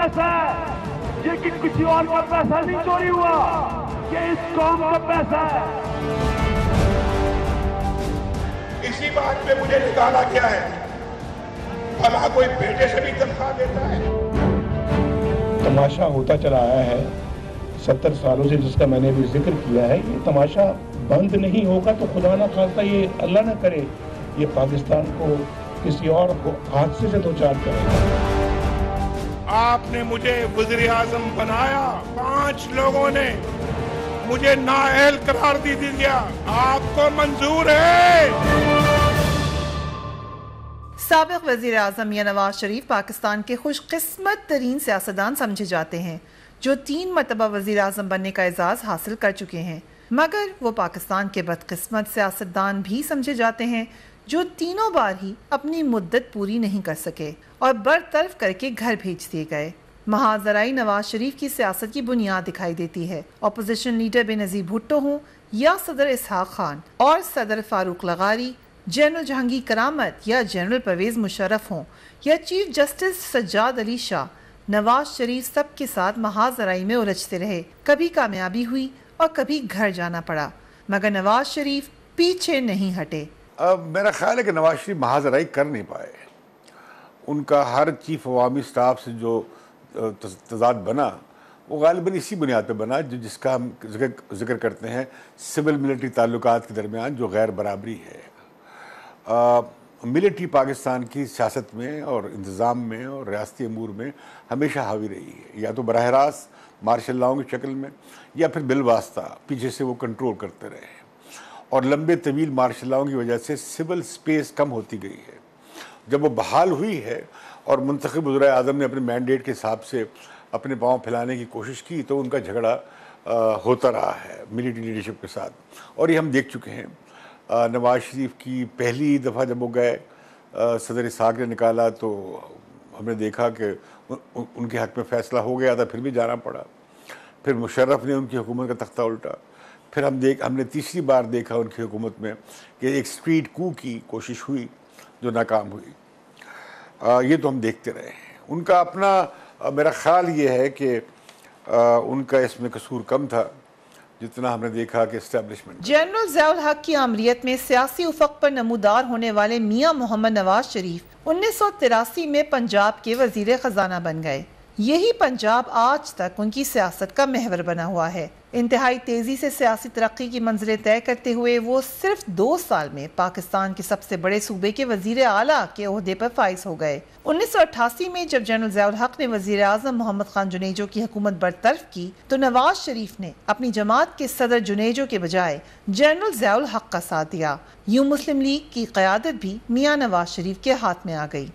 पैसा है, ये कि किसी और का पैसा नहीं चोरी हुआ, ये इस कौम का पैसा है। इसी बात पे मुझे निकाला क्या है? भला कोई बेटे से भी तनख्वाह देता है? तमाशा होता चला आया है 70 सालों से, जिसका मैंने भी जिक्र किया है। ये तमाशा बंद नहीं होगा तो खुदा ना खास्ता, ये अल्लाह ना करे, ये पाकिस्तान को किसी और हादसे से दो चार करेगा। आपने मुझे वज़ीर आज़म बनाया, 5 लोगों ने मुझे नाअहल करार दे दिया। आपको मंजूर है? साबिक वज़ीर आज़म या नवाज शरीफ पाकिस्तान के खुशकिस्मत तरीन सियासतदान समझे जाते हैं, जो 3 मरतबा वज़ीर आज़म बनने का एजाज़ हासिल कर चुके हैं। मगर वो पाकिस्तान के बदकिस्मत सियासतदान भी समझे जाते हैं, जो तीनों बार ही अपनी मुद्दत पूरी नहीं कर सके और बरतरफ करके घर भेज दिए गए। महाजराई नवाज शरीफ की सियासत की बुनियाद दिखाई देती है। अपोजिशन लीडर बेनज़ीर भुट्टो हों या सदर इसहाक खान और सदर फारूक लगारी, जनरल जहांगीर करामत या जनरल परवेज मुशर्रफ हों या चीफ जस्टिस सज्जाद अली शाह, नवाज शरीफ सबके साथ महाजराई में उलझते रहे। कभी कामयाबी हुई और कभी घर जाना पड़ा, मगर नवाज शरीफ पीछे नहीं हटे। अब मेरा ख्याल है कि नवाज शरीफ महाजराई कर नहीं पाए। उनका हर चीफ अवामी स्टाफ से जो तजाद बना, वो गालिबन इसी बुनियाद पे बना जिसका हम जिक्र करते हैं सिविल मिलिट्री ताल्लुकात के दरमियान जो गैर बराबरी है। मिलिट्री पाकिस्तान की सियासत में और इंतज़ाम में और रियासती अमूर में हमेशा हावी रही है, या तो बराह रास्त मार्शल लॉ की शक्ल में या फिर बिलवास्ता पीछे से वो कंट्रोल करते रहे। और लंबे तवील मार्शल लॉ की वजह से सिविल स्पेस कम होती गई है। जब वो बहाल हुई है और मुंतखब वज़ीर आज़म ने अपने मैंडेट के हिसाब से अपने पाँव फैलाने की कोशिश की, तो उनका झगड़ा होता रहा है मिलिट्री लीडरशिप के साथ। और ये हम देख चुके हैं। नवाज शरीफ की पहली दफ़ा जब वो गए, सदर इसहाक ने निकाला, तो हमने देखा कि उनके हक़ में फ़ैसला हो गया था, फिर भी जाना पड़ा। फिर मुशर्रफ ने उनकी हुकूमत का तख्ता उल्टा। फिर हमने तीसरी बार देखा उनकी हुकूमत में कि एक स्ट्रीट कू की कोशिश हुई जो नाकाम हुई। ये तो हम देखते रहे हैं। उनका अपना मेरा ख्याल ये है कि उनका इसमें कसूर कम था जितना हमने देखा कि एस्टेब्लिशमेंट। जनरल ज़ियाउल हक की आमरीत में सियासी उफक पर नमूदार होने वाले मियां मोहम्मद नवाज शरीफ 1983 में पंजाब के वजीर खजाना बन गए। यही पंजाब आज तक उनकी सियासत का महवर बना हुआ है। इंतहाई तेजी से सियासी तरक्की की मंजिलें तय करते हुए वो सिर्फ 2 साल में पाकिस्तान के सबसे बड़े सूबे के वजीर आला के ओहदे पर फाइज हो गए। 1988 में जब जनरल ज़ियाउल हक ने वजीर आज़म मोहम्मद खान जुनेजो की हुकूमत बरतरफ की, तो नवाज शरीफ ने अपनी जमात के सदर जुनेजो के बजाय जनरल ज़ियाउल हक का साथ दिया। यूं मुस्लिम लीग की क़यादत भी मियां नवाज शरीफ के हाथ में आ गई।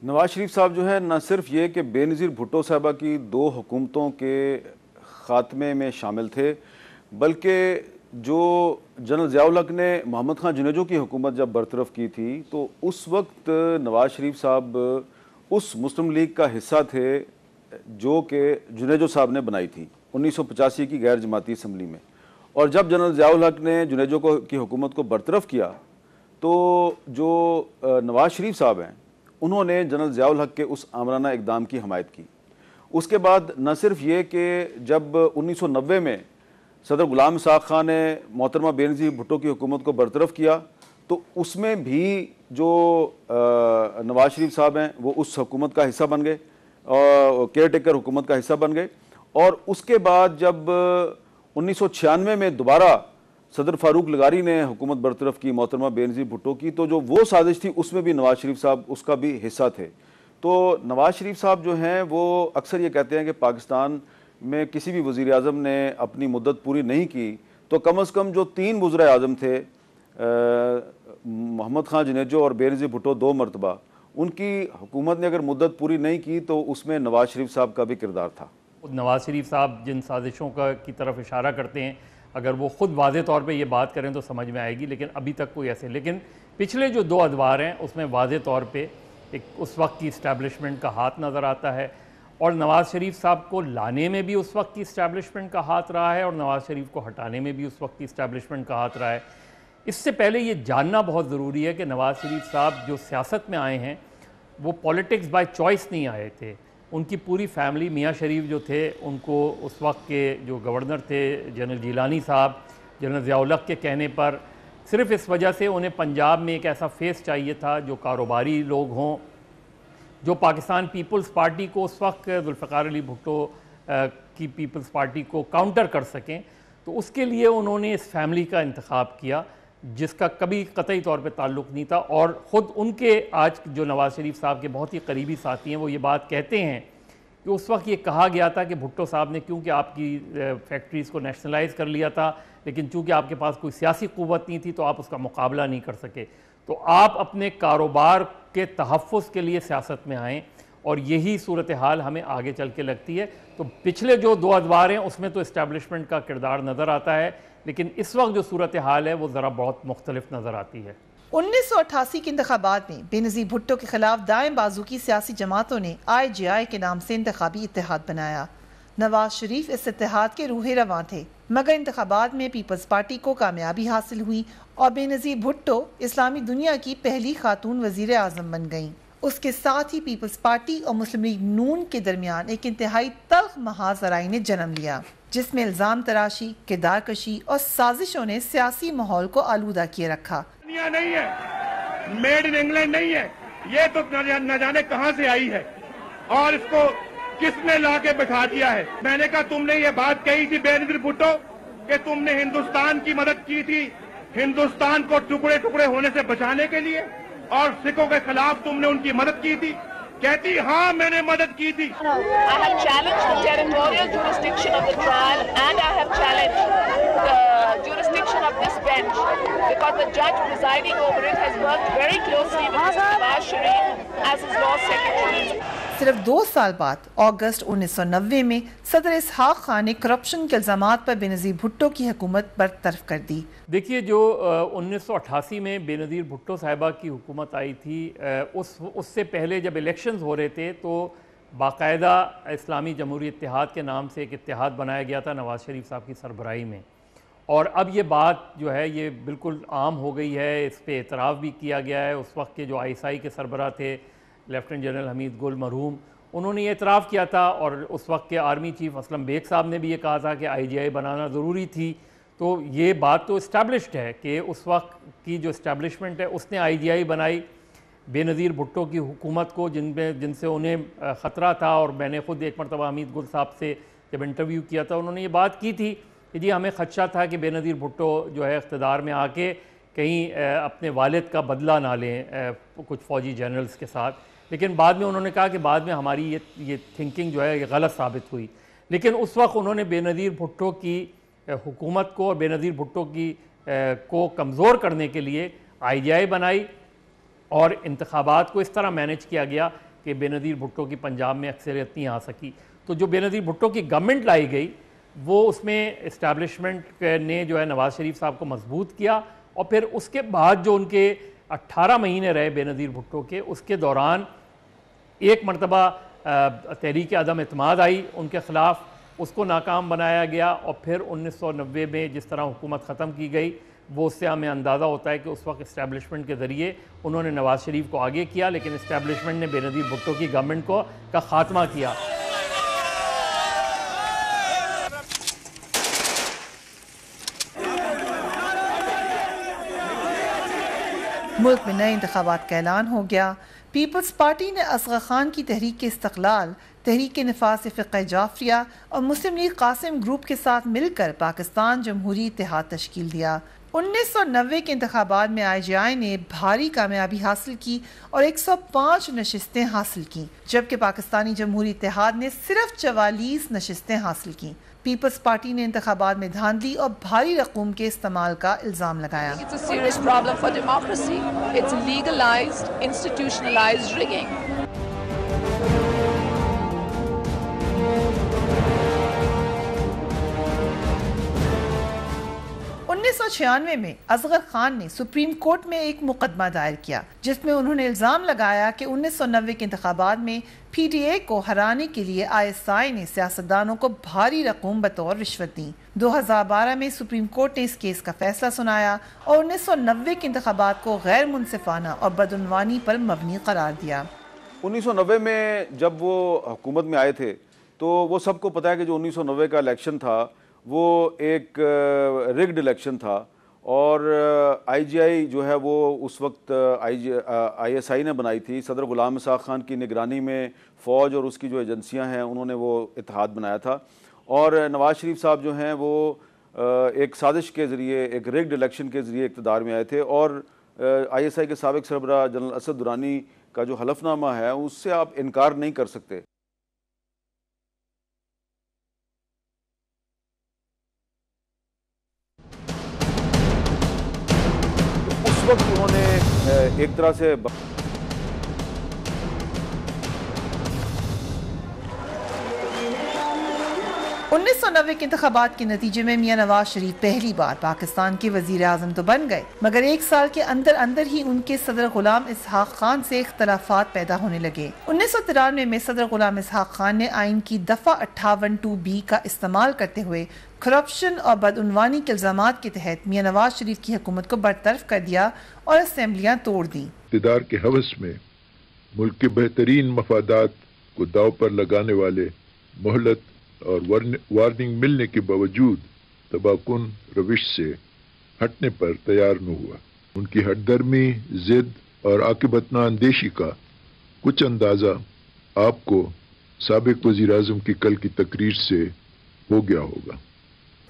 नवाज शरीफ साहब जो है न सिर्फ ये कि बेनज़ीर भुट्टो साहबा की 2 हुकूमतों के ख़ात्मे में शामिल थे, बल्कि जो जनरल ज़ियाउल हक ने मोहम्मद खान जुनेजो की हुकूमत जब बरतरफ की थी, तो उस वक्त नवाज शरीफ साहब उस मुस्लिम लीग का हिस्सा थे जो कि जुनेजो साहब ने बनाई थी 1985 की गैर जमाती असम्बली में। और जब जनरल ज़ियाउल हक ने जुनेजो की हुकूमत को बरतरफ किया, तो जो नवाज शरीफ साहब हैं उन्होंने जनरल ज़ियाउल हक के उस आमराना इक़दाम की हमायत की। उसके बाद न सिर्फ ये कि जब 1990 में सदर गुलाम इसहाक़ खान ने मोहतरमा बेनज़ीर भुट्टो की हुकूमत को बरतरफ किया, तो उसमें भी जो नवाज शरीफ साहब हैं वो उस हुकूमत का हिस्सा बन गए और केयर टेकर हुकूमत का हिस्सा बन गए। और उसके बाद जब 1996 में दोबारा सदर फारूक लगारी ने हुकूमत बरतरफ की मोहतरमा बेनज़ीर भुट्टो की, तो जो वो साजिश थी उसमें भी नवाज शरीफ साहब उसका भी हिस्सा थे। तो नवाज शरीफ साहब जो हैं वो अक्सर ये कहते हैं कि पाकिस्तान में किसी भी वज़ीर आज़म ने अपनी मुद्दत पूरी नहीं की, तो कम अज़ कम जो 3 वज़ीर आज़म थे, मोहम्मद खान जुनेजो और बेनज़ीर भुट्टो 2 मरतबा, उनकी हुकूमत ने अगर मुद्दत पूरी नहीं की तो उसमें नवाज शरीफ साहब का भी किरदार था। नवाज शरीफ साहब जिन साजिशों की तरफ इशारा करते हैं, अगर वो ख़ुद वाज़े तौर पे ये बात करें तो समझ में आएगी, लेकिन अभी तक कोई ऐसे, लेकिन पिछले जो 2 अदवार हैं उसमें वाज़े तौर पे एक उस वक्त की इस्टेब्लिशमेंट का हाथ नज़र आता है, और नवाज़ शरीफ साहब को लाने में भी उस वक्त की इस्टेब्लिशमेंट का हाथ रहा है और नवाज़ शरीफ को हटाने में भी उस वक्त की इस्टेब्लिशमेंट का हाथ रहा है। इससे पहले ये जानना बहुत ज़रूरी है कि नवाज़ शरीफ साहब जो सियासत में आए हैं वो पॉलिटिक्स बाय चॉइस नहीं आए थे। उनकी पूरी फैमिली, मियाँ शरीफ जो थे उनको उस वक्त के जो गवर्नर थे जनरल जिलानी साहब, जनरल ज़िया-उल हक के कहने पर सिर्फ इस वजह से उन्हें पंजाब में एक ऐसा फेस चाहिए था जो कारोबारी लोग हों, जो पाकिस्तान पीपल्स पार्टी को उस वक्त जुल्फ़िकार अली भुट्टो की पीपल्स पार्टी को काउंटर कर सकें। तो उसके लिए उन्होंने इस फैमिली का इंतखाब किया जिसका कभी कतई तौर पे ताल्लुक़ नहीं था। और ख़ुद उनके आज जो नवाज़ शरीफ साहब के बहुत ही करीबी साथी हैं वो ये बात कहते हैं कि उस वक्त ये कहा गया था कि भुट्टो साहब ने क्योंकि आपकी फैक्ट्रीज़ को नेशनलाइज कर लिया था, लेकिन चूँकि आपके पास कोई सियासी क़ुव्वत नहीं थी तो आप उसका मुकाबला नहीं कर सके, तो आप अपने कारोबार के तहफ़्फ़ुज़ के लिए सियासत में आएँ। और यही सूरत हाल हमें आगे चल के लगती है। तो पिछले जो 2 अदवार हैं उसमें तो इस्टेब्लिशमेंट का किरदार नज़र आता है, लेकिन इस वक्त जो सूरत हाल है वो ज़रा बहुत मुख्तलिफ नज़र आती है। 1988 के इंतखाबात में बेनज़ीर भुट्टो के खिलाफ दाएं बाजू की सियासी जमातों ने IJI के नाम से इंतखाबी इत्तेहाद बनाया। नवाज शरीफ इस इत्तेहाद के रूहे रवां थे, मगर इंतखाबात में पीपल्स पार्टी को कामयाबी हासिल हुई और बेनज़ीर भुट्टो इस्लामी दुनिया की पहली खातून वज़ीर आज़म बन गईं। उसके साथ ही पीपल्स पार्टी और मुस्लिम लीग नून के दरमियान एक इंतहाई तल्ख महाजराई ने जन्म लिया, जिसमें इल्ज़ाम तराशी, किरदार कशी और साजिशों ने सियासी माहौल को आलूदा किए रखा। नहीं है, मेड इन इंग्लैंड नहीं है, ये तो न जाने कहां से आई है और इसको किसने ला के बैठा दिया है। मैंने कहा तुमने ये बात कही थी बेनज़ीर भुट्टो कि तुमने हिंदुस्तान की मदद की थी, हिंदुस्तान को टुकड़े टुकड़े होने से बचाने के लिए, और सिखों के खिलाफ तुमने उनकी मदद की थी। कहती हाँ मैंने मदद की थी। I have challenged the territorial jurisdiction of the trial and I have challenged the jurisdiction of this bench because the judge presiding over it has worked very closely with Mr. Nawaz Sharif as his law secretary. सिर्फ 2 साल बाद अगस्त 1990 में सदर इसहाक खान ने corruption के इल्ज़ामात पर बेनज़ीर भुट्टो की हुकूमत बरतरफ कर दी। देखिए, जो 1988 में बेनज़ीर भुट्टो साहिबा की हुकूमत आई थी, उससे पहले जब इलेक्शंस हो रहे थे तो बाकायदा इस्लामी जमहूरी इत्तेहाद के नाम से एक इत्तेहाद बनाया गया था नवाज़ शरीफ साहब की सरबराही में। और अब ये बात जो है ये बिल्कुल आम हो गई है, इस पर एतराफ़ भी किया गया है। उस वक्त के जो ISI के सरबराह थे लेफ्टिनेंट जनरल हमीद गुल मरहूम, उन्होंने ये एतराफ़ किया था और उस वक्त के आर्मी चीफ असलम बेग साहब ने भी ये कहा था कि IJI बनाना ज़रूरी थी। तो ये बात तो इस्टेब्लिश्ड है कि उस वक्त की जो इस्टेब्लिशमेंट है उसने IJI बनाई बेनज़ीर भुट्टो की हुकूमत को, जिनसे उन्हें ख़तरा था। और मैंने ख़ुद एक मरतबा हमीद गुल साहब से जब इंटरव्यू किया था उन्होंने ये बात की थी कि जी हमें ख़दशा था कि बेनज़ीर भुट्टो जो है इक़्तिदार में आके कहीं अपने वालिद का बदला ना लें कुछ फ़ौजी जनरल्स के साथ। लेकिन बाद में उन्होंने कहा कि बाद में हमारी ये थिंकिंग जो है ये गलत साबित हुई। लेकिन उस वक्त उन्होंने बेनज़ीर भुट्टो की हुकूमत को और बेनज़ीर भुट्टो की को कमज़ोर करने के लिए IJI बनाई और इंतखाबात को इस तरह मैनेज किया गया कि बेनज़ीर भुट्टो की पंजाब में अक्सरियत नहीं आ सकी। तो जो बेनज़ीर भुट्टो की गवर्नमेंट लाई गई वो उसमें इस्टेब्लिशमेंट ने जो है नवाज़ शरीफ साहब को मजबूत किया। और फिर उसके बाद जो उनके 18 महीने रहे बेनज़ीर भुट्टो के, उसके दौरान एक मरतबा तहरीक अदम एतमाद आई उनके ख़िलाफ़, उसको नाकाम बनाया गया। और फिर 1990 में जिस तरह हुकूमत ख़त्म की गई वो उससे हमें अंदाज़ा होता है कि उस वक्त इस्टेब्लिशमेंट के ज़रिए उन्होंने नवाज़ शरीफ को आगे किया, लेकिन इस्टेब्लिशमेंट ने बेनज़ीर भुट्टो की गवर्नमेंट का ख़ात्मा किया। मुल्क में नए इंतखाबात का ऐलान हो गया। पीपल्स पार्टी ने असगर खान की तहरीक इस्तक़लाल, तहरीक नफास फ़िक़्ह जाफ़रिया और मुस्लिम लीग कासिम ग्रुप के साथ मिलकर पाकिस्तान जमहूरी इत्तेहाद तश्कील दिया। 1990 के इंतखाबात में IJI ने भारी कामयाबी हासिल की और 105 नशिस्तें हासिल की, जबकि पाकिस्तानी जमहूरी इत्तेहाद ने सिर्फ 44 नशिस्तें हासिल की। पीपल्स पार्टी ने इंतखाबात में धांधली और भारी रकूम के इस्तेमाल का इल्ज़ाम लगाया। It's a serious problem for democracy. It's legalized, institutionalized rigging. 1996 में असगर खान ने सुप्रीम कोर्ट में एक मुकदमा दायर किया जिसमें उन्होंने इल्ज़ाम लगाया कि 1990 के इंतखाबात में PTA को हराने के लिए ISI ने सियासतदानों को भारी रकूम बतौर रिश्वत दी। 2012 में सुप्रीम कोर्ट ने इस केस का फैसला सुनाया और 1990 के इंतखाबात को गैर मुनसिफाना और बदउनवानी पर मबनी करार दिया। 1990 में जब वो हुकूमत में आए थे तो वो सबको पता है कि जो 1990 का इलेक्शन था वो एक रिग्ड इलेक्शन था और आईजीआई जो है वो उस वक्त आईएसआई ने बनाई थी। सदर गुलाम इसाक खान की निगरानी में फ़ौज और उसकी जो एजेंसियां हैं उन्होंने वो इत्तेहाद बनाया था और नवाज़ शरीफ साहब जो हैं वो एक साजिश के ज़रिए, एक रिग्ड इलेक्शन के ज़रिए इक़्तिदार में आए थे और आईएसआई के साबिक़ सरबराह जनरल असद दुरानी का जो हलफनामा है उससे आप इनकार नहीं कर सकते। उस वक्त उन्होंने एक तरह से 1990 के इंतखाबात के नतीजे में मियां नवाज शरीफ पहली बार पाकिस्तान के वजीर आज़म तो बन गए, मगर एक साल के अंदर अंदर ही उनके सदर गुलाम इसहाक खान से इख्तलाफात पैदा होने लगे। 1993 में सदर गुलाम इसहाक खान ने आइन की दफा 58(2)B का इस्तेमाल करते हुए करप्शन और बदउनवानी के इल्जामात के तहत मियां नवाज शरीफ की हुकूमत को बरतरफ कर दिया और असेंबलियां तोड़ दी। इक़्तिदार के हवस में मुल्क के बेहतरीन मफादात को दाव पर लगाने वाले मोहलत और वार्निंग मिलने के बावजूद तबाहकुन रविश से हटने पर तैयार न हुआ। उनकी हटदर्मी, जिद और आकिबतना अंदेशी का कुछ अंदाजा आपको साबिक वज़ीर आज़म की कल की तकरीर से हो गया होगा।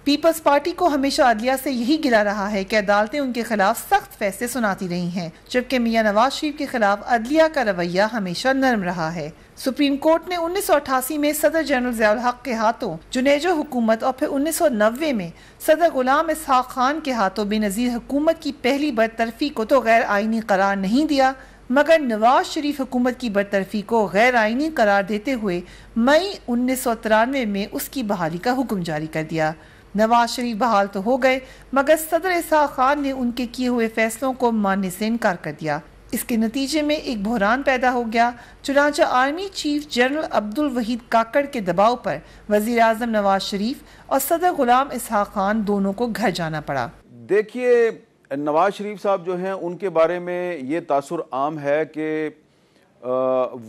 पीपल्स पार्टी को हमेशा अदलिया से यही गिला रहा है कि अदालतें उनके खिलाफ सख्त फैसले सुनाती रही हैं, जबकि मियां नवाज शरीफ के खिलाफ अदलिया का रवैया हमेशा नरम रहा है। सुप्रीम कोर्ट ने 1988 में सदर जनरल ज़ियाउल हक के हाथों जुनेजो हुकूमत और फिर 1990 में सदर गुलाम इसहाक खान के हाथों बेनज़ीर हुकूमत की पहली बरतरफी को तो गैर आइनी करार नहीं दिया, मगर नवाज शरीफ हुकूमत की बरतरफी को गैर आइनी करार देते हुए मई 1993 में उसकी बहाली का हुक्म जारी कर दिया। नवाज शरीफ बहाल तो हो गए, मगर सदर इसहाक खान ने उनके किए हुए फैसलों को मानने से इनकार कर दिया। इसके नतीजे में एक बहरान पैदा हो गया। चुनांचे army chief general Abdul Waheed Kakar के दबाव पर वजीर आज़म नवाज शरीफ और सदर गुलाम इसहाक खान दोनों को घर जाना पड़ा। देखिए, नवाज शरीफ साहब जो हैं उनके बारे में ये तासुर आम है कि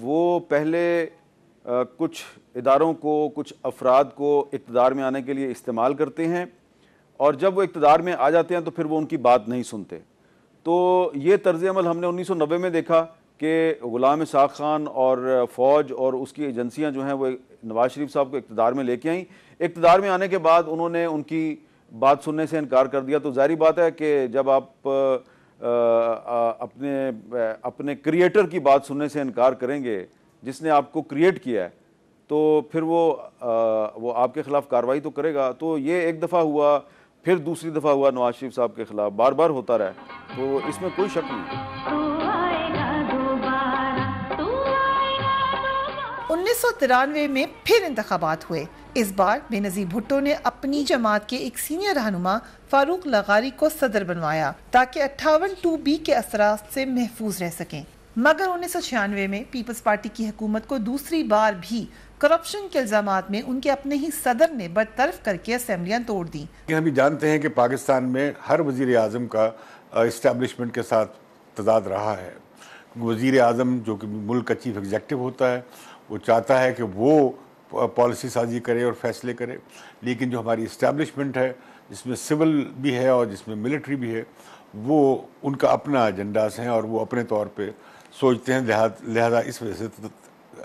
वो पहले कुछ इदारों को, कुछ अफराद को इक़्तिदार में आने के लिए इस्तेमाल करते हैं और जब वो इक़्तिदार में आ जाते हैं तो फिर वो उनकी बात नहीं सुनते। तो ये तर्ज़ अमल हमने 1990 में देखा कि गुलाम इसहाक खान और फ़ौज और उसकी एजेंसियां जो हैं वो नवाज शरीफ साहब को इक़्तिदार में लेके आईं। इक़्तिदार में आने के बाद उन्होंने उनकी बात सुनने से इनकार कर दिया। तो ज़ाहिर बात है कि जब आप अपने क्रिएटर की बात सुनने से इनकार करेंगे, जिसने आपको क्रिएट किया है, तो फिर वो आपके खिलाफ कार्रवाई तो करेगा। तो ये एक दफ़ा हुआ, फिर दूसरी दफ़ा हुआ नवाज शरीफ साहब के खिलाफ, बार बार होता रहा, तो इसमें कोई शक नहीं। 1993 में फिर इंतखाबात हुए। इस बार बेनज़ीर भुट्टो ने अपनी जमात के एक सीनियर रहनुमा फारूक लगारी को सदर बनवाया ताकि 58(2)B के असरात से महफूज रह सकें, मगर 1996 में पीपल्स पार्टी की हुकूमत को दूसरी बार भी करप्शन के इल्जामात में उनके अपने ही सदर ने बरतरफ करके असेंबलियां तोड़ दी। हम भी जानते हैं कि पाकिस्तान में हर वजीर आज़म का इस्टेब्लिशमेंट के साथ तजाद रहा है। वजीर आज़म जो कि मुल्क का चीफ एग्जीक्यूटिव होता है, वो चाहता है कि वो पॉलिसी साजी करे और फैसले करे, लेकिन जो हमारी इस्टेब्लिशमेंट है, जिसमें सिविल भी है और जिसमें मिलिट्री भी है, वो उनका अपना एजेंडास हैं और वो अपने तौर पे सोचते हैं। लिहाजा इस वजह से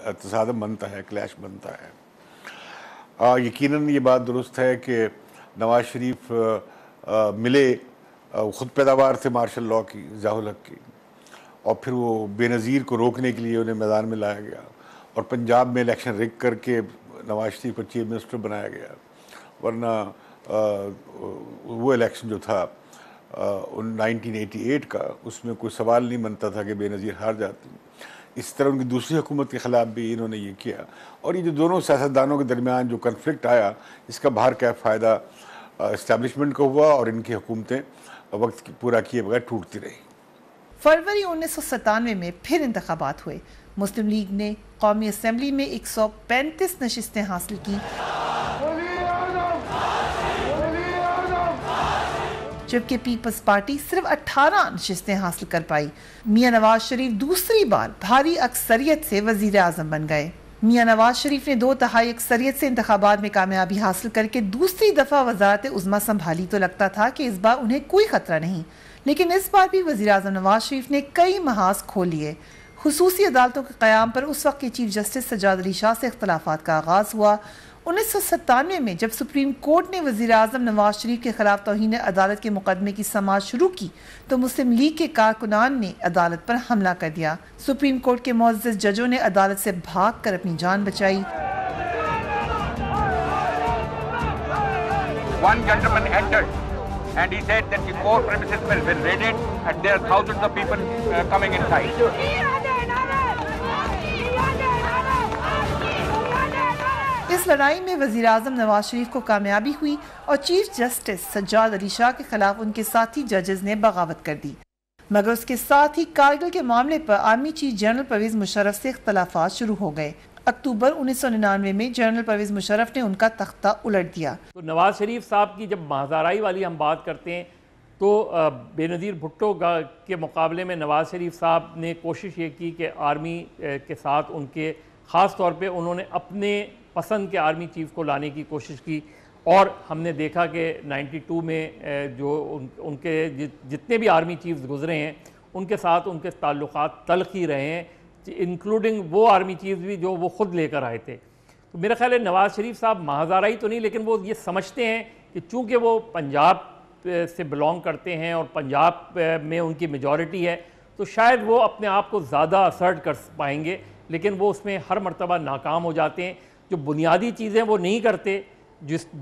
तसादम बनता है, क्लैश बनता है। यकीनन ये बात दुरुस्त है कि नवाज शरीफ मिले ख़ुद पैदावार थे मार्शल लॉ की, ज़ियाउल हक की, और फिर वो बेनज़ीर को रोकने के लिए उन्हें मैदान में लाया गया और पंजाब में इलेक्शन रिग करके नवाज शरीफ को चीफ मिनिस्टर बनाया गया, वरना वो इलेक्शन जो था 1988 का, उसमें कोई सवाल नहीं बनता था कि बेनज़ीर हार जाती। इस तरह उनकी दूसरी हुकूमत के ख़िलाफ़ भी इन्होंने ये किया, और ये जो दोनों सियासतदानों के दरमियान जो कन्फ्लिक्ट आया, इसका बाहर क्या फ़ायदा इस्टेब्लिशमेंट को हुआ और इनकी हुकूमतें वक्त पूरा किए बगैर टूटती रही। फरवरी 1997 में फिर इंतखाबात हुए। मुस्लिम लीग ने कौमी असम्बली में 135 नशिस्तें हासिल की, जबकि पीपल्स पार्टी सिर्फ 18 नशिस्तें हासिल कर पाई। मियां नवाज शरीफ दूसरी बार भारी अक्सरियत से वजीर आजम बन गए। मियां नवाज शरीफ ने 2/3 अक्सरियत से इंतखाबात में कामयाबी हासिल करके दूसरी दफा वजारत उज़्मा संभाली तो लगता था कि इस बार उन्हें कोई खतरा नहीं, लेकिन इस बार भी वजीर आजम नवाज शरीफ ने कई महाज खोल लिए। खुसूसी अदालतों के क़याम पर उस वक्त के चीफ जस्टिस सज्जाद अली शाह से इख्तलाफात का आगाज हुआ। 1997 में जब सुप्रीम कोर्ट ने वज़ीर आज़म नवाज शरीफ के खिलाफ तौहीन अदालत के मुकदमे की समाअत शुरू की तो मुस्लिम लीग के कारकुनान ने अदालत पर हमला कर दिया। सुप्रीम कोर्ट के मुअज़्ज़ज़ जजों ने अदालत से भाग कर अपनी जान बचाई। One gentleman entered and he said that the court premises will be raided and there are thousands of people coming inside. इस लड़ाई में वज़ीर आज़म नवाज शरीफ को कामयाबी हुई और चीफ जस्टिस सज्जाद अली शाह के खिलाफ उनके साथी जजेस ने बगावत कर दी। मगर उसके साथ ही कारगिल के मामले पर army chief general Pervez Musharraf से इख्तलाफात शुरू हो गए। अक्टूबर 1999 में जनरल परवेज मुशर्रफ ने उनका तख्ता उलट दिया। तो नवाज शरीफ साहब की जब महाज़ाराई वाली हम बात करते हैं तो बेनज़ीर भुट्टो के मुकाबले में नवाज शरीफ साहब ने कोशिश ये की कि आर्मी के साथ उनके ख़ास तौर पे उन्होंने अपने पसंद के आर्मी चीफ को लाने की कोशिश की और हमने देखा कि 92 में जो उनके जितने भी आर्मी चीफ्स गुजरे हैं उनके साथ उनके ताल्लुकात तल्ख़ ही रहे हैं, इंक्लूडिंग वो आर्मी चीफ्स भी जो वो ख़ुद लेकर आए थे। तो मेरा ख्याल है नवाज़ शरीफ साहब महाज़ाराई तो नहीं, लेकिन वो ये समझते हैं कि चूँकि वो पंजाब से बिलोंग करते हैं और पंजाब में उनकी मेजॉरिटी है तो शायद वो अपने आप को ज़्यादा असर्ट कर पाएंगे, लेकिन वो उसमें हर मरतबा नाकाम हो जाते हैं। जो बुनियादी चीज़ें वो नहीं करते,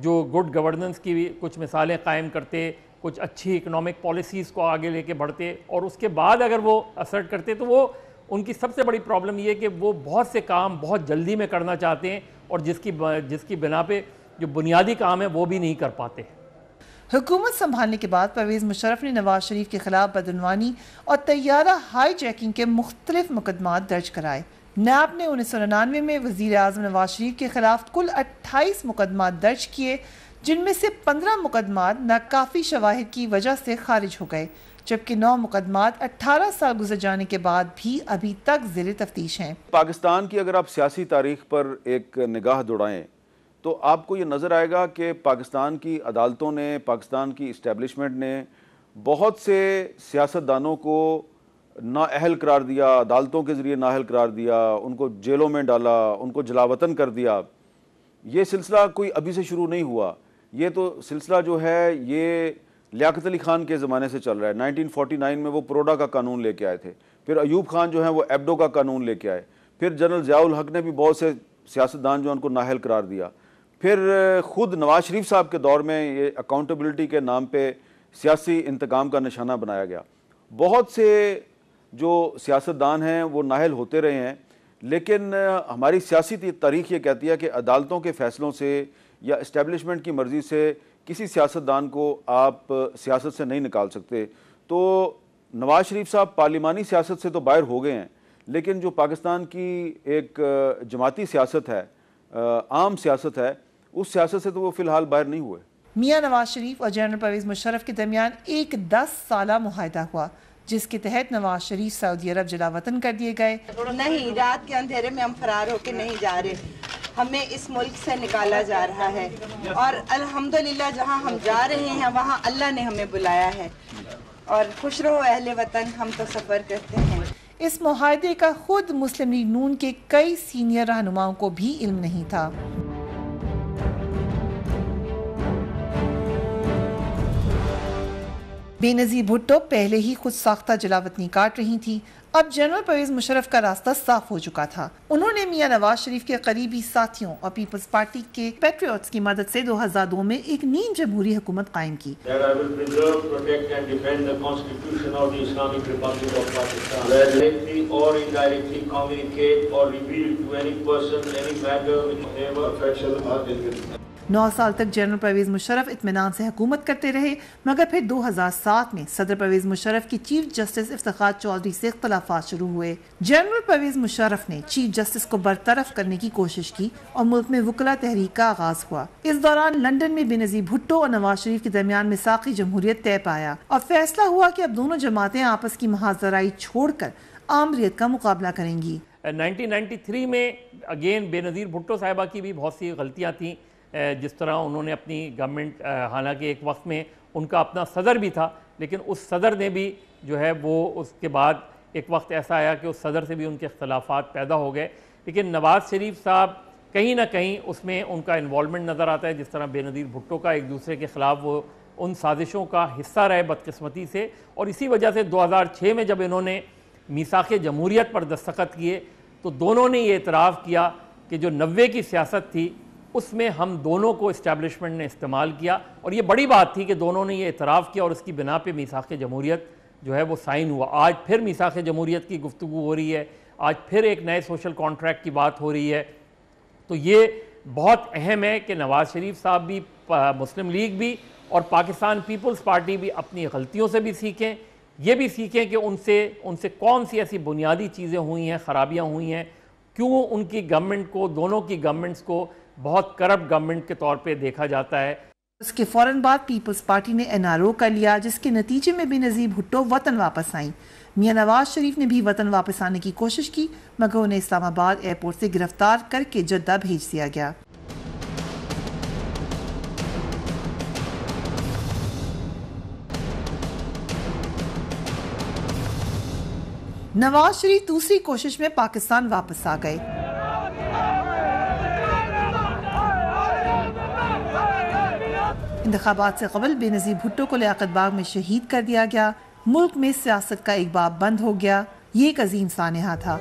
जो गुड गवर्नेंस की भी कुछ मिसालें कायम करते, कुछ अच्छी इकनॉमिक पॉलिसीज़ को आगे लेके बढ़ते और उसके बाद अगर वो असर्ट करते तो वो उनकी सबसे बड़ी प्रॉब्लम ये है कि वो बहुत से काम बहुत जल्दी में करना चाहते हैं और जिसकी बिना पे जो बुनियादी काम है वो भी नहीं कर पाते। हुकूमत संभालने के बाद परवेज मुशर्रफ ने नवाज शरीफ के खिलाफ बदनवानी और तैयारा हाई जैकिंग के मुख्तलिफ मुकदमात दर्ज कराए। नैब ने 1999 में वज़ीर आज़म नवाज शरीफ के खिलाफ कुल 28 मुकदमात दर्ज किए, जिनमें से 15 मुकदमात नाकाफी शवाहिद की वजह से खारिज हो गए, जबकि 9 मुकदमात 18 साल गुजर जाने के बाद भी अभी तक ज़ेर तफ्तीश हैं। पाकिस्तान की अगर आप सियासी तारीख पर एक निगाह दौड़ाएं तो आपको ये नज़र आएगा कि पाकिस्तान की अदालतों ने, पाकिस्तान की इस्टेब्लिशमेंट ने बहुत से सियासतदानों को नाअहल करार दिया, अदालतों के ज़रिए नाअहल करार दिया, उनको जेलों में डाला, उनको जलावतन कर दिया। ये सिलसिला कोई अभी से शुरू नहीं हुआ, ये तो सिलसिला जो है ये लियाकत अली ख़ान के ज़माने से चल रहा है। 1949 में वो प्रोडा का कानून लेके आए थे, फिर अयूब खान जो है वो एब्डो का कानून लेके आए, फिर जनरल ज़ियाउल हक ने भी बहुत से सियासतदान जो उनको नाअहल करार दिया, फिर ख़ुद नवाज शरीफ साहब के दौर में ये अकाउंटेबिलिटी के नाम पे सियासी इंतकाम का निशाना बनाया गया। बहुत से जो सियासतदान हैं वो नाअहल होते रहे हैं, लेकिन हमारी सियासी तारीख ये कहती है कि अदालतों के फ़ैसलों से या इस्टेब्लिशमेंट की मर्ज़ी से किसी सियासतदान को आप सियासत से नहीं निकाल सकते। तो नवाज शरीफ साहब पार्लिमानी सियासत से तो बाहर हो गए हैं, लेकिन जो पाकिस्तान की एक जमाती सियासत है, आम सियासत है, उस सियासत से तो वो फ़िलहाल बाहर नहीं हुए। मियां नवाज शरीफ और जनरल परवेज मुशर्रफ के दरमियान एक 10 साला मुआहदा हुआ, जिसके तहत नवाज शरीफ सऊदी अरब जलावतन कर दिए गए। नहीं, रात के अंधेरे में हम फरार होके नहीं जा रहे, हमें इस मुल्क से निकाला जा रहा है और अल्हम्दुलिल्लाह जहां हम जा रहे हैं वहां अल्लाह ने हमें बुलाया है और खुश रहो अहले वतन, हम तो सफ़र करते हैं। इस मुआहदे का खुद मुस्लिम लीग नून के कई सीनियर रहनुमाओं को भी इल्म नहीं था। बेनज़ीर भुट्टो पहले ही खुद साख्ता जलावतनी काट रही थी, अब जनरल परवेज मुशर्रफ का रास्ता साफ हो चुका था। उन्होंने मियां नवाज शरीफ के करीबी साथियों और पीपल्स पार्टी के पैट्रियट्स की मदद से 2002 में एक नीम जमहूरी हुकूमत कायम की। 9 साल तक जनरल परवेज मुशर्रफ इत्मीनान से हुकूमत करते रहे, मगर फिर 2007 में सदर परवेज मुशर्रफ की चीफ जस्टिस इफ्तिखार चौधरी से इख्तलाफात शुरू हुए। जनरल परवेज मुशर्रफ ने चीफ जस्टिस को बरतरफ करने की कोशिश की और मुल्क में वकला तहरीक का आगाज हुआ। इस दौरान लंदन में बेनजीर भुट्टो और नवाज शरीफ के दरमियान मिसाकी जमहूरियत तय पाया और फैसला हुआ कि अब दोनों जमातें आपस की महाजराई छोड़कर आमरीत का मुकाबला करेंगी। 1993 में अगेन बेनज़ीर भुट्टो साहिबा की भी बहुत सी गलतियां थीं, जिस तरह उन्होंने अपनी गवर्नमेंट, हालांकि एक वक्त में उनका अपना सदर भी था, लेकिन उस सदर ने भी जो है वो उसके बाद एक वक्त ऐसा आया कि उस सदर से भी उनके इख्तलाफात पैदा हो गए। लेकिन नवाज़ शरीफ साहब कहीं ना कहीं उसमें उनका इन्वॉल्वमेंट नज़र आता है, जिस तरह बेनज़ीर भुट्टो का एक दूसरे के ख़िलाफ़ वो उन साजिशों का हिस्सा रहे बदकिस्मती से, और इसी वजह से 2006 में जब इन्होंने मीसाक़े जमहूरियत पर दस्तखत किए तो दोनों ने ये इतराफ़ किया कि जो 90 की सियासत थी उसमें हम दोनों को इस्टेब्लिशमेंट ने इस्तेमाल किया, और ये बड़ी बात थी कि दोनों ने ये इतराफ़ किया और उसकी बिना पे मीसाक़े जमहूरियत जो है वो साइन हुआ। आज फिर मीसाक़े जमहूरियत की गुफ्तगू हो रही है, आज फिर एक नए सोशल कॉन्ट्रैक्ट की बात हो रही है। तो ये बहुत अहम है कि नवाज़ शरीफ साहब भी, मुस्लिम लीग भी और पाकिस्तान पीपल्स पार्टी भी अपनी गलतियों से भी सीखें, ये भी सीखें कि उनसे कौन सी ऐसी बुनियादी चीज़ें हुई हैं, ख़राबियाँ हुई हैं, क्यों उनकी गवर्नमेंट को, दोनों की गवर्नमेंट्स को बहुत करप्ट गवर्नमेंट के तौर पे देखा जाता है। उसके फ़ौरन बाद पीपल्स पार्टी ने NRO कर लिया, जिसके नतीजे में बेनज़ीर भुट्टो वतन वापस आईं। मियां नवाज शरीफ ने भी वतन वापस आने की कोशिश की, मगर उन्हें इस्लामाबाद एयरपोर्ट से गिरफ्तार करके जद्दा भेज दिया गया। नवाज शरीफ दूसरी कोशिश में पाकिस्तान वापस आ गए। इंतखाबात से कबल बेनज़ीर भुट्टो को लियाकत बाग में शहीद कर दिया गया। मुल्क में सियासत का एक बाब बंद हो गया। ये एक अजीम सानहा था।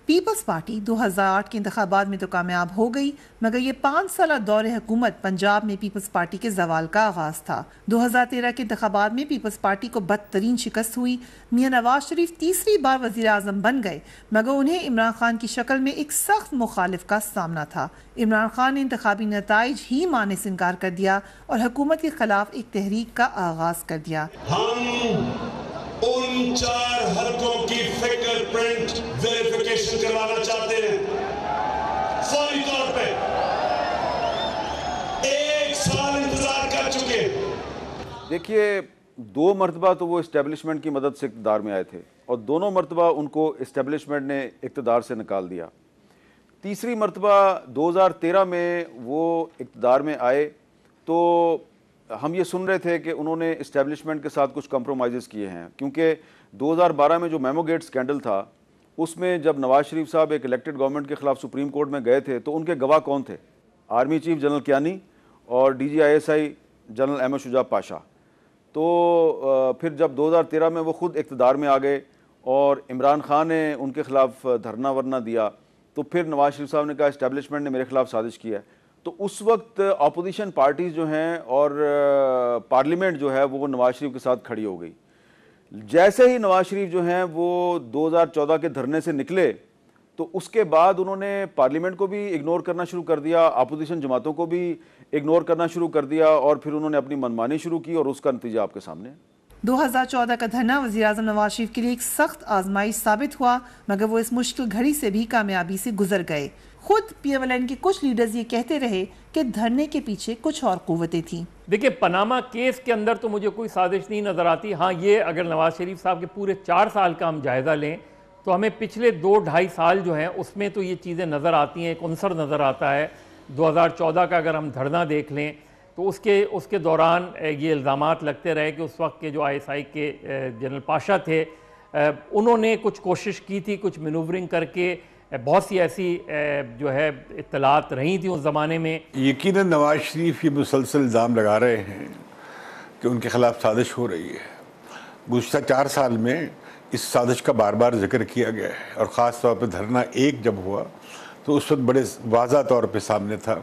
पीपल्स पार्टी 2008 के इंतखाबात में तो कामयाब हो गई, मगर ये 5 साल दौर हुकूमत पंजाब में पीपल्स पार्टी के जवाल का आगाज था। 2013 के इंतखाबात में पीपल्स पार्टी को बदतरीन शिकस्त हुई। मियां नवाज शरीफ तीसरी बार वजीर आजम बन गए, मगर उन्हें इमरान खान की शक्ल में एक सख्त मुखालिफ का सामना था। इमरान खान ने इंतखाबी नताइज ही मानने से इनकार कर दिया और हुकूमत के खिलाफ एक तहरीक का आगाज कर दिया। उन 4 हलकों की फिंगरप्रिंट वेरिफिकेशन करवाना चाहते हैं फौरी तौर पे। 1 साल इंतजार कर चुके। देखिए, 2 मरतबा तो वो इस्टेब्लिशमेंट की मदद से इक़्तिदार में आए थे और दोनों मरतबा उनको इस्टेब्लिशमेंट ने इक़्तिदार से निकाल दिया। तीसरी मरतबा 2013 में वो इक़्तिदार में आए तो हम ये सुन रहे थे कि उन्होंने इस्टेब्लिशमेंट के साथ कुछ कंप्रोमाइज़ किए हैं, क्योंकि 2012 में जो मेमो गेट स्कैंडल था उसमें जब नवाज शरीफ साहब एक इलेक्टेड गवर्नमेंट के ख़िलाफ़ सुप्रीम कोर्ट में गए थे तो उनके गवाह कौन थे? आर्मी चीफ जनरल कियानी और DGISI जनरल अहमद शुजा पाशा। तो फिर जब 2013 में वो ख़ुद इक़्तिदार में आ गए और इमरान खान ने उनके ख़िलाफ़ धरना वरना दिया, तो फिर नवाज शरीफ साहब ने कहा इस्टेब्लिशमेंट ने मेरे ख़िलाफ़ साजिश की है। तो उस वक्त अपोजिशन पार्टीज़ जो हैं और पार्लियामेंट जो है वो नवाज शरीफ के साथ खड़ी हो गई। जैसे ही नवाज शरीफ जो हैं वो 2014 के धरने से निकले तो उसके बाद उन्होंने पार्लियामेंट को भी इग्नोर करना शुरू कर दिया, अपोजिशन जमातों को भी इग्नोर करना शुरू कर दिया और फिर उन्होंने अपनी मनमानी शुरू की और उसका नतीजा आपके सामने है। 2014 का धरना वज़ीर आज़म नवाज शरीफ के लिए एक सख्त आजमाइश साबित हुआ, मगर वो इस मुश्किल घड़ी से भी कामयाबी से गुजर गए। खुद PMLN के कुछ लीडर्स ये कहते रहे कि धरने के पीछे कुछ और कुव्वतें थीं। देखिए, पनामा केस के अंदर तो मुझे कोई साजिश नहीं नज़र आती। हाँ, ये अगर नवाज शरीफ साहब के पूरे 4 साल का हम जायज़ा लें तो हमें पिछले 2-2.5 साल जो हैं उसमें तो ये चीज़ें नज़र आती हैं। एक अंसर नज़र आता है 2014 का, अगर हम धरना देख लें तो उसके दौरान ये इल्ज़ामात लगते रहे कि उस वक्त के जो ISI के जनरल पाशा थे उन्होंने कुछ कोशिश की थी, कुछ मैनूवरिंग करके, बहुत सी ऐसी जो है इत्तलात रही थी उस ज़माने में। यकीनन नवाज शरीफ ये मुसलसल इल्ज़ाम लगा रहे हैं कि उनके ख़िलाफ़ साजिश हो रही है। गुज़श्ता 4 साल में इस साजिश का बार बार जिक्र किया गया है और ख़ास तौर पर धरना 1 जब हुआ तो उस वक्त बड़े वाज़ा तौर पे सामने था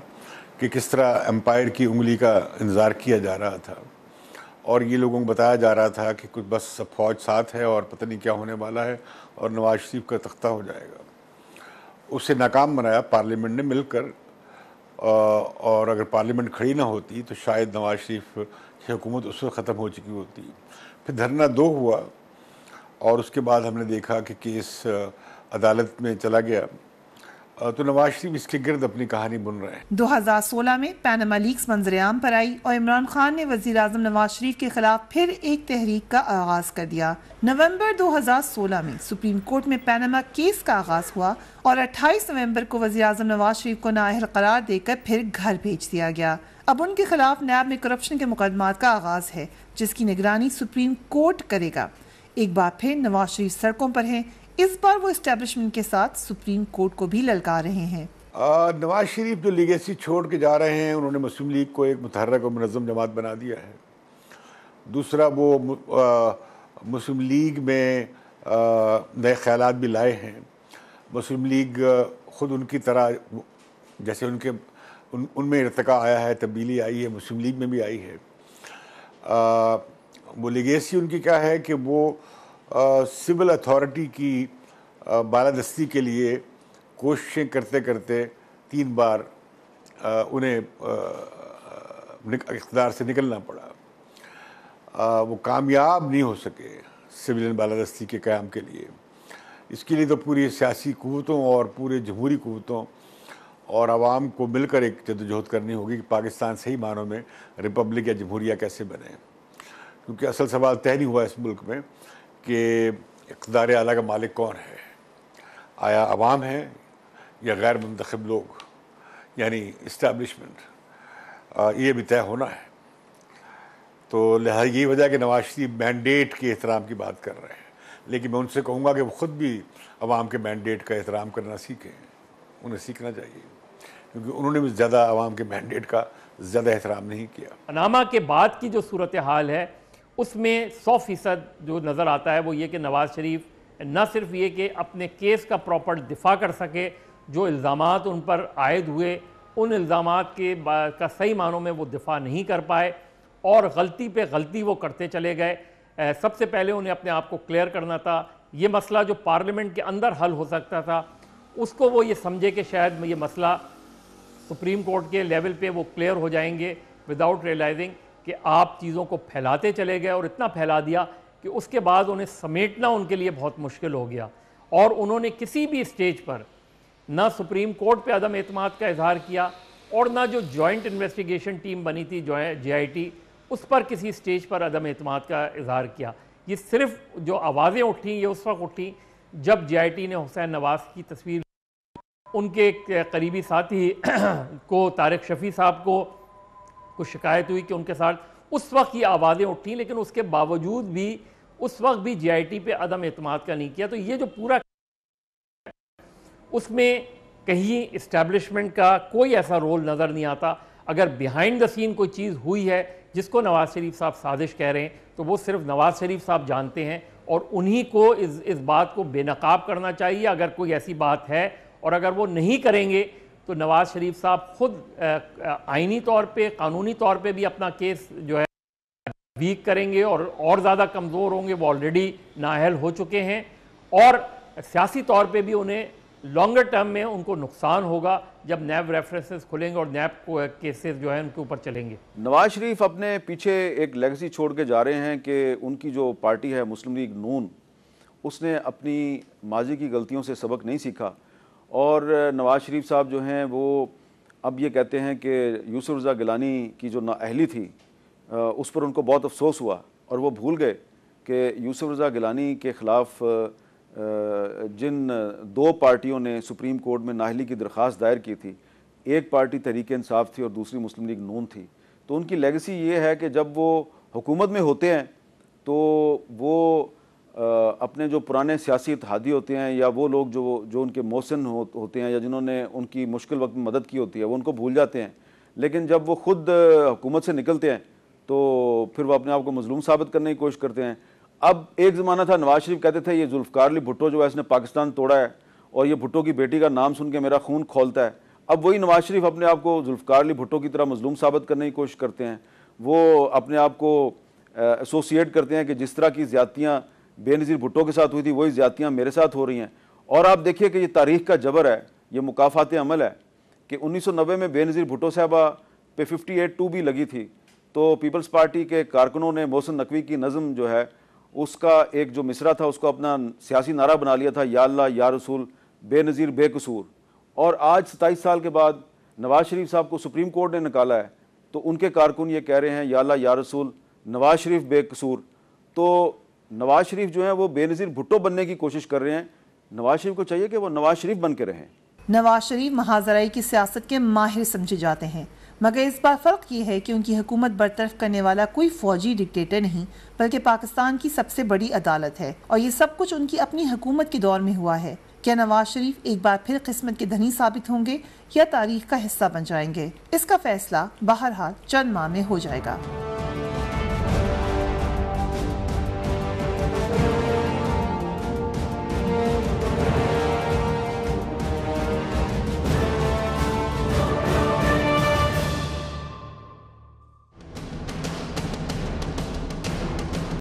कि किस तरह एम्पायर की उंगली का इंतज़ार किया जा रहा था और ये लोगों को बताया जा रहा था कि कुछ बस फ़ौज साथ है और पता नहीं क्या होने वाला है और नवाज शरीफ का तख्ता हो जाएगा। उसे नाकाम बनाया पार्लियामेंट ने मिलकर, और अगर पार्लियामेंट खड़ी ना होती तो शायद नवाज शरीफ की हुकूमत उस वक्त ख़त्म हो चुकी होती। फिर धरना 2 हुआ और उसके बाद हमने देखा कि केस अदालत में चला गया, तो नवाज शरीफ इसके गिर्द अपनी कहानी बुन रहे हैं। 2016 में पैनामा लीक्स मंजरेआम पर आई और इमरान खान ने वज़ीर आज़म नवाज शरीफ के खिलाफ फिर एक तहरीक का आगाज कर दिया। नवंबर 2016 में सुप्रीम कोर्ट में पैनामा केस का आगाज हुआ और 28 नवंबर को वज़ीर आज़म नवाज शरीफ को नाअहल करार देकर फिर घर भेज दिया गया। अब उनके खिलाफ नैब में करप्शन के मुकदमात का आगाज है, जिसकी निगरानी सुप्रीम कोर्ट करेगा। एक बार फिर नवाज शरीफ सड़कों पर हैं। इस बार वो एस्टेब्लिशमेंट के साथ सुप्रीम कोर्ट को भी ललकार रहे हैं। नवाज शरीफ जो लीगेसी छोड़ के जा रहे हैं, उन्होंने मुस्लिम लीग को एक मुतहर्रिक और मुनज़्ज़म जमात बना दिया है। दूसरा, वो मुस्लिम लीग में नए ख्यालात भी लाए हैं। मुस्लिम लीग ख़ुद उनकी तरह जैसे उनमें इर्तिका आया है, तब्दीली आई है, मुस्लिम लीग में भी आई है। वो लीगेसी उनकी क्या है कि वो सिविल अथॉरिटी की बालादस्ती के लिए कोशिशें करते करते 3 बार उन्हें इक़्तिदार से निकलना पड़ा। वो कामयाब नहीं हो सके सिविलियन बालादस्ती के क़याम के लिए। इसके लिए तो पूरी सियासी क़ुव्वतों और पूरे जमहूरी क़ुव्वतों और आवाम को मिलकर एक जद्दोजहद करनी होगी कि पाकिस्तान सही मानों में रिपब्लिक या जमहूरिया कैसे बने, क्योंकि असल सवाल तय नहीं हुआ इस मुल्क में कि इक़्तिदार आला का मालिक कौन है। आया अवाम है या गैर मुंतखब लोग, यानी इस्टेब्लिशमेंट, ये भी तय होना है। तो लिहाजा यही वजह कि नवाज शरीफ मैंडेट के एहतराम की बात कर रहे हैं, लेकिन मैं उनसे कहूँगा कि वो ख़ुद भी अवाम के मैंडेट का एहतराम करना सीखें। उन्हें सीखना चाहिए, क्योंकि उन्होंने भी ज़्यादा अवाम के मैंडेट का ज़्यादा एहतराम नहीं किया। पनामा के बाद की जो सूरत हाल है उसमें 100% जो नज़र आता है वो ये कि नवाज़ शरीफ न सिर्फ ये कि अपने केस का प्रॉपर दिफा कर सके, जो इल्ज़ामात उन पर आयद हुए उन इल्ज़ामात का सही मानों में वो दिफा नहीं कर पाए और गलती पे गलती वो करते चले गए। सबसे पहले उन्हें अपने आप को क्लियर करना था। ये मसला जो पार्लियामेंट के अंदर हल हो सकता था, उसको वो ये समझे कि शायद ये मसला सुप्रीम कोर्ट के लेवल पे वो क्लियर हो जाएंगे, विदाउट रियलाइजिंग कि आप चीज़ों को फैलाते चले गए और इतना फैला दिया कि उसके बाद उन्हें समेटना उनके लिए बहुत मुश्किल हो गया। और उन्होंने किसी भी स्टेज पर ना सुप्रीम कोर्ट पे अदम एतमाद का इजहार किया और ना जो जॉइंट इन्वेस्टिगेशन टीम बनी थी JIT, उस पर किसी स्टेज पर अदम एतमाद का इजहार किया। ये सिर्फ जो आवाज़ें उठी ये उस वक्त उठी जब JIT ने हुसैन नवाज की तस्वीर, उनके करीबी साथी को तारिक शफ़ी साहब को कुछ शिकायत हुई कि उनके साथ, उस वक्त ये आवाज़ें उठी, लेकिन उसके बावजूद भी उस वक्त भी JIT पे अदम एतमाद का नहीं किया। तो ये जो पूरा, उसमें कहीं इस्टेब्लिशमेंट का कोई ऐसा रोल नज़र नहीं आता। अगर बिहाइंड द सीन कोई चीज़ हुई है जिसको नवाज शरीफ साहब साजिश कह रहे हैं, तो वो सिर्फ नवाज शरीफ साहब जानते हैं और उन्हीं को इस बात को बेनकाब करना चाहिए अगर कोई ऐसी बात है। और अगर वो नहीं करेंगे तो नवाज शरीफ साहब खुद आईनी तौर पे, कानूनी तौर पे भी अपना केस जो है वीक करेंगे और ज़्यादा कमज़ोर होंगे। वो ऑलरेडी नाअहल हो चुके हैं और सियासी तौर पे भी उन्हें लॉन्गर टर्म में उनको नुकसान होगा जब नैब रेफरेंसेस खुलेंगे और नैब केसेस जो है उनके ऊपर चलेंगे। नवाज शरीफ अपने पीछे एक लेगेसी छोड़ के जा रहे हैं कि उनकी जो पार्टी है मुस्लिम लीग नून, उसने अपनी माजी की गलतियों से सबक नहीं सीखा और नवाज शरीफ साहब जो हैं वो अब ये कहते हैं कि यूसुफ रज़ा गिलानी की जो नाअहली थी उस पर उनको बहुत अफसोस हुआ और वो भूल गए कि यूसुफ रज़ा गिलानी के ख़िलाफ़ जिन 2 पार्टियों ने सुप्रीम कोर्ट में नाअहली की दरख्वास्त दायर की थी, एक पार्टी तहरीक इंसाफ थी और दूसरी मुस्लिम लीग नून थी। तो उनकी लेगेसी ये है कि जब वो हुकूमत में होते हैं तो वो अपने जो पुराने सियासी इत्तेहादी होते हैं या वो लोग जो उनके मोहसिन होते हैं या जिन्होंने उनकी मुश्किल वक्त में मदद की होती है वो उनको भूल जाते हैं। लेकिन जब वो खुद हुकूमत से निकलते हैं तो फिर वो अपने आप को मजलूम साबित करने की कोशिश करते हैं। अब एक ज़माना था नवाज शरीफ कहते थे ये जुल्फ़िकार अली भुट्टो जो है इसने पाकिस्तान तोड़ा है और ये भुट्टो की बेटी का नाम सुन के मेरा खून खौलता है। अब वही नवाज शरीफ अपने आप को जुल्फ़िकार अली भुट्टो की तरह मजलूम साबित करने की कोशिश करते हैं। वो अपने आप को एसोसिएट करते हैं कि जिस तरह की ज़्यादतियाँ बेनज़ीर भुट्टो के साथ हुई थी वही ज़्यादतियाँ मेरे साथ हो रही हैं। और आप देखिए कि ये तारीख़ का जबर है, ये मुकाफ़ात अमल है कि 1990 में बेनज़ीर भुट्टो साहबा पे 58(2) भी लगी थी तो पीपल्स पार्टी के कारकुनों ने मोहसिन नकवी की नज़म जो है उसका एक जो मिसरा था उसको अपना सियासी नारा बना लिया था, या अल्लाह या रसूल बेनज़ीर बेकसूर। और आज 27 साल के बाद नवाज शरीफ साहब को सुप्रीम कोर्ट ने निकाला है तो उनके कारकुन ये कह रहे हैं या अल्लाह या रसूल नवाज शरीफ बेकसूर। तो नवाज शरीफ जो है वो बेनज़ीर भुट्टो बनने की कोशिश कर रहे हैं। नवाज शरीफ को चाहिए कि वो नवाज शरीफ बन के रहें। नवाज शरीफ महाजराई की सियासत के माहिर समझे जाते हैं, मगर इस बार फ़र्क ये है कि उनकी हुकूमत बरतरफ करने वाला कोई फौजी डिक्टेटर नहीं बल्कि पाकिस्तान की सबसे बड़ी अदालत है और ये सब कुछ उनकी अपनी हुकूमत के दौर में हुआ है। क्या नवाज शरीफ एक बार फिर किस्मत के धनी साबित होंगे या तारीख का हिस्सा बन जाएंगे? इसका फैसला बहरहाल चंद माह में हो जाएगा।